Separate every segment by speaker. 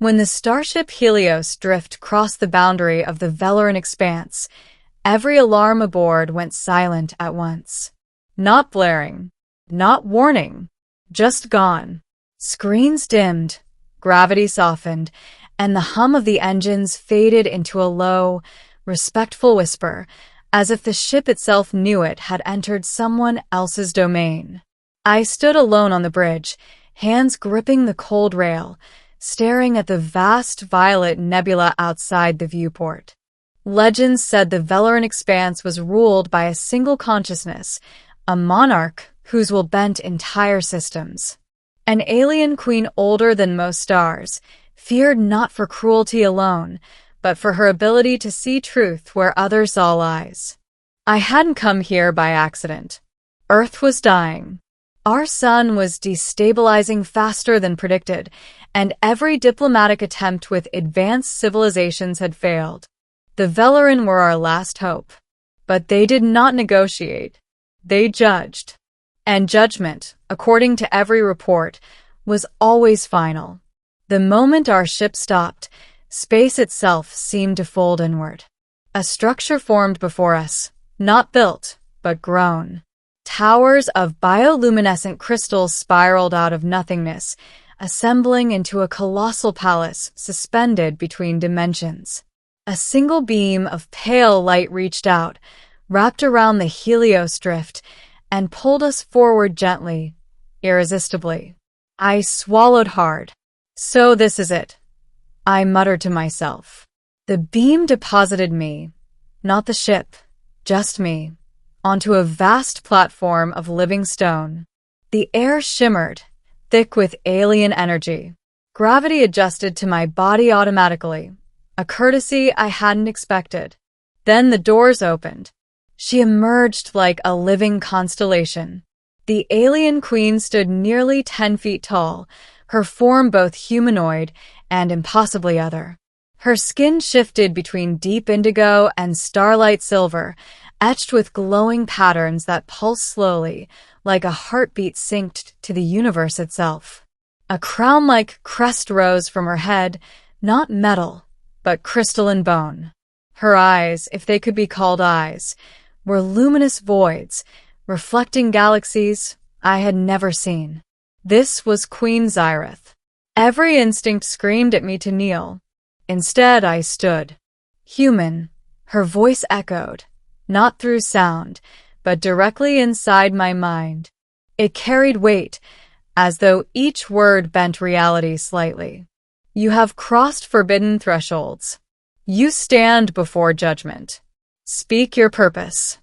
Speaker 1: When the starship Helios drift crossed the boundary of the Velaran expanse, every alarm aboard went silent at once. Not blaring, not warning, just gone. Screens dimmed, gravity softened, and the hum of the engines faded into a low, respectful whisper, as if the ship itself knew it had entered someone else's domain. I stood alone on the bridge, hands gripping the cold rail, staring at the vast violet nebula outside the viewport. Legends said the Velaran expanse was ruled by a single consciousness, a monarch whose will bent entire systems. An alien queen older than most stars, feared not for cruelty alone, but for her ability to see truth where others saw lies. I hadn't come here by accident. Earth was dying. Our sun was destabilizing faster than predicted, and every diplomatic attempt with advanced civilizations had failed. The Velaran were our last hope. But they did not negotiate. They judged. And judgment, according to every report, was always final. The moment our ship stopped, space itself seemed to fold inward. A structure formed before us, not built, but grown. Towers of bioluminescent crystals spiraled out of nothingness, assembling into a colossal palace suspended between dimensions. A single beam of pale light reached out, wrapped around the Helios drift, and pulled us forward gently, irresistibly. I swallowed hard. So this is it, I muttered to myself. The beam deposited me, not the ship, just me, onto a vast platform of living stone. The air shimmered, thick with alien energy. Gravity adjusted to my body automatically, a courtesy I hadn't expected. Then the doors opened. She emerged like a living constellation. The alien queen stood nearly 10 feet tall, her form both humanoid and impossibly other. Her skin shifted between deep indigo and starlight silver, etched with glowing patterns that pulsed slowly, like a heartbeat synced to the universe itself. A crown-like crest rose from her head, not metal, but crystalline bone. Her eyes, if they could be called eyes, were luminous voids, reflecting galaxies I had never seen. This was Queen Zyrith. Every instinct screamed at me to kneel. Instead, I stood. Human, her voice echoed, not through sound, but directly inside my mind. It carried weight, as though each word bent reality slightly. You have crossed forbidden thresholds. You stand before judgment. Speak your purpose.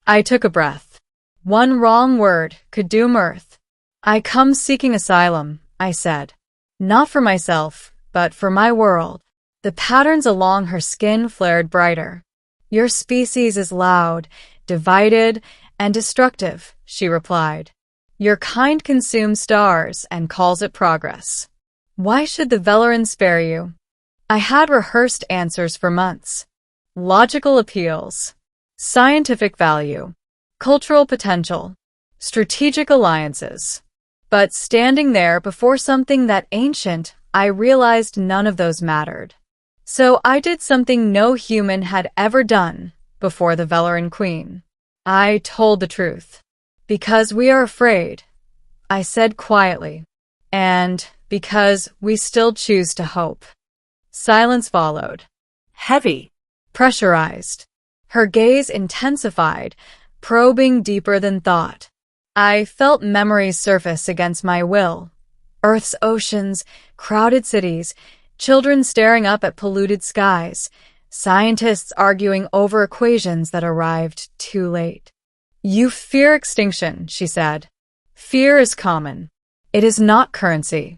Speaker 1: I took a breath. One wrong word could doom Earth. I come seeking asylum, I said. Not for myself, but for my world. The patterns along her skin flared brighter. Your species is loud, divided, and destructive, she replied. Your kind consumes stars and calls it progress. Why should the Velaran spare you? I had rehearsed answers for months. Logical appeals, scientific value, cultural potential, strategic alliances. But standing there before something that ancient, I realized none of those mattered. So I did something no human had ever done before the Velaran Queen. I told the truth. Because we are afraid, I said quietly, and because we still choose to hope. Silence followed. Heavy, pressurized. Her gaze intensified, probing deeper than thought. I felt memories surface against my will. Earth's oceans, crowded cities, children staring up at polluted skies, scientists arguing over equations that arrived too late. You fear extinction, she said. Fear is common. It is not currency.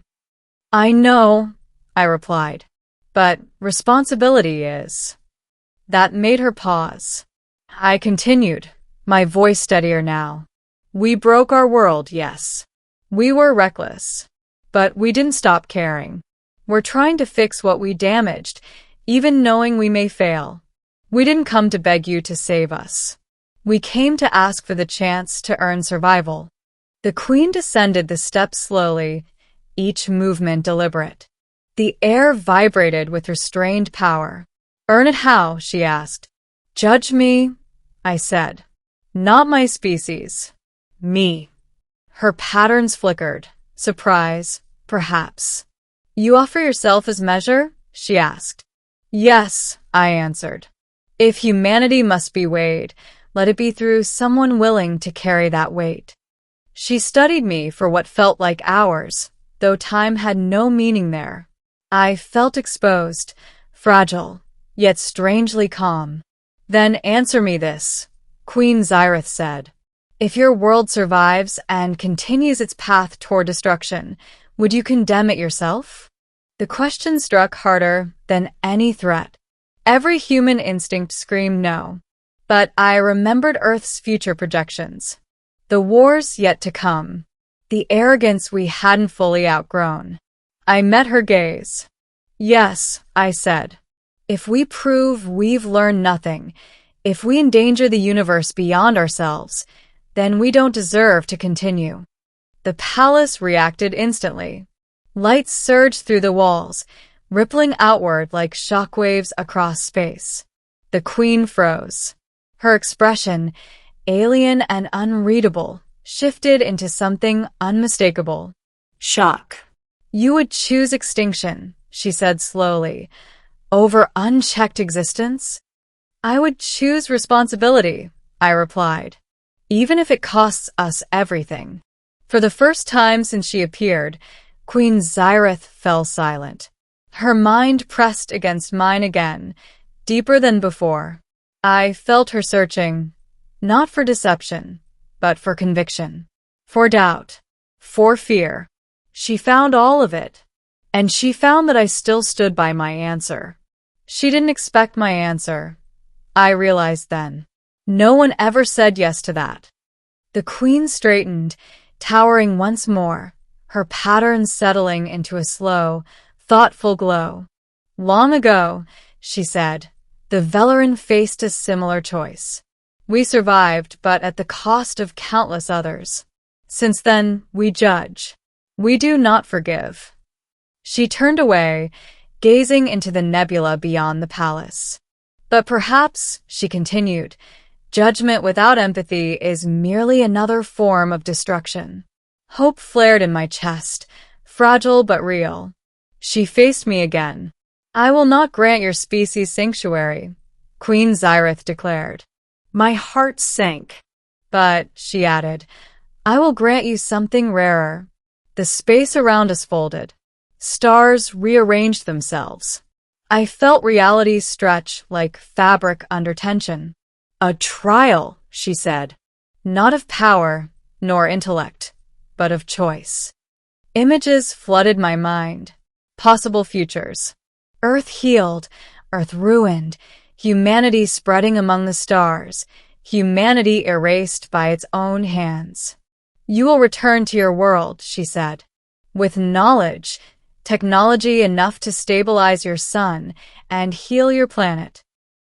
Speaker 1: I know, I replied, but responsibility is. That made her pause. I continued, my voice steadier now. We broke our world, yes. We were reckless. But we didn't stop caring. We're trying to fix what we damaged, even knowing we may fail. We didn't come to beg you to save us. We came to ask for the chance to earn survival. The Queen descended the steps slowly, each movement deliberate. The air vibrated with restrained power. Earn it how? She asked. Judge me, I said. Not my species. Me. Her patterns flickered. Surprise, perhaps. You offer yourself as measure? She asked. Yes, I answered. If humanity must be weighed, let it be through someone willing to carry that weight. She studied me for what felt like hours, though time had no meaning there. I felt exposed, fragile, yet strangely calm. Then answer me this, Queen Zyrith said. If your world survives and continues its path toward destruction, would you condemn it yourself? The question struck harder than any threat. Every human instinct screamed no. But I remembered Earth's future projections. The wars yet to come. The arrogance we hadn't fully outgrown. I met her gaze. Yes, I said. If we prove we've learned nothing, if we endanger the universe beyond ourselves, then we don't deserve to continue. The palace reacted instantly. Light surged through the walls, rippling outward like shockwaves across space. The queen froze. Her expression, alien and unreadable, shifted into something unmistakable. Shock. You would choose extinction, she said slowly, over unchecked existence? I would choose responsibility, I replied, even if it costs us everything. For the first time since she appeared, Queen Zyrith fell silent. Her mind pressed against mine again, deeper than before. I felt her searching, not for deception, but for conviction, for doubt, for fear. She found all of it, and she found that I still stood by my answer. She didn't expect my answer. I realized then. No one ever said yes to that. The queen straightened, towering once more, her patterns settling into a slow, thoughtful glow. Long ago, she said, the Velarin faced a similar choice. We survived, but at the cost of countless others. Since then, we judge. We do not forgive. She turned away, gazing into the nebula beyond the palace. But perhaps, she continued, judgment without empathy is merely another form of destruction. Hope flared in my chest, fragile but real. She faced me again. I will not grant your species sanctuary, Queen Zyrith declared. My heart sank. But, she added, I will grant you something rarer. The space around us folded. Stars rearranged themselves. I felt reality stretch like fabric under tension. A trial, she said. Not of power, nor intellect, but of choice. Images flooded my mind. Possible futures. Earth healed, Earth ruined, humanity spreading among the stars, humanity erased by its own hands. You will return to your world, she said, with knowledge, technology enough to stabilize your sun and heal your planet.